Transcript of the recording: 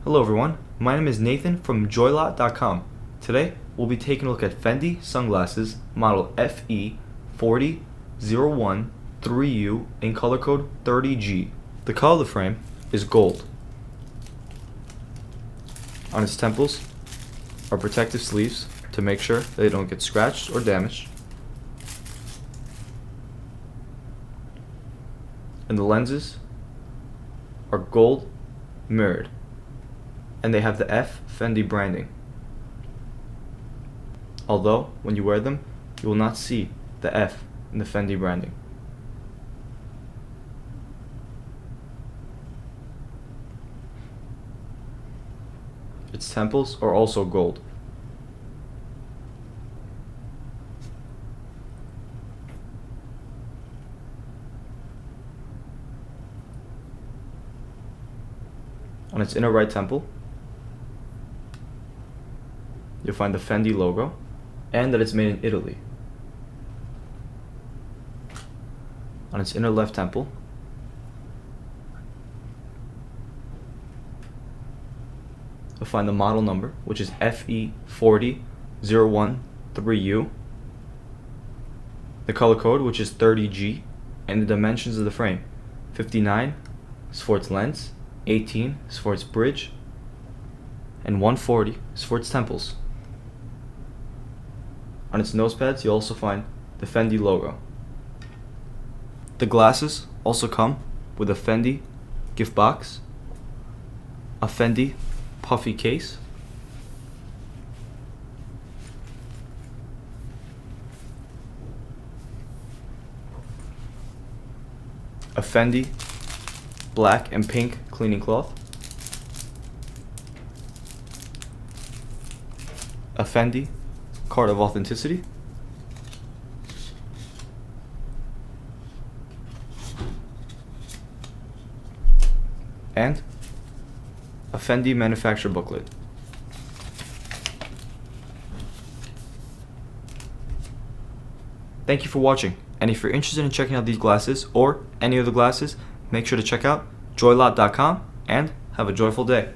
Hello everyone, my name is Nathan from JoyLot.com. Today we'll be taking a look at Fendi sunglasses model FE40013U in color code 30G. The color of the frame is gold. On its temples are protective sleeves to make sure that they don't get scratched or damaged. And the lenses are gold mirrored, and they have the Fendi branding. Although when you wear them, you will not see the F in the Fendi branding. Its temples are also gold. On its inner right temple, you'll find the Fendi logo and that it's made in Italy. On its inner left temple, you'll find the model number, which is FE40013U, the color code, which is 30G, and the dimensions of the frame. 59 is for its lens, 18 is for its bridge, and 140 is for its temples. On its nose pads, you'll also find the Fendi logo. The glasses also come with a Fendi gift box, a Fendi puffy case, a Fendi black and pink cleaning cloth, a Fendi card of authenticity, and a Fendi manufacturer booklet. Thank you for watching, and if you're interested in checking out these glasses or any other glasses, make sure to check out JoyLot.com and have a joyful day.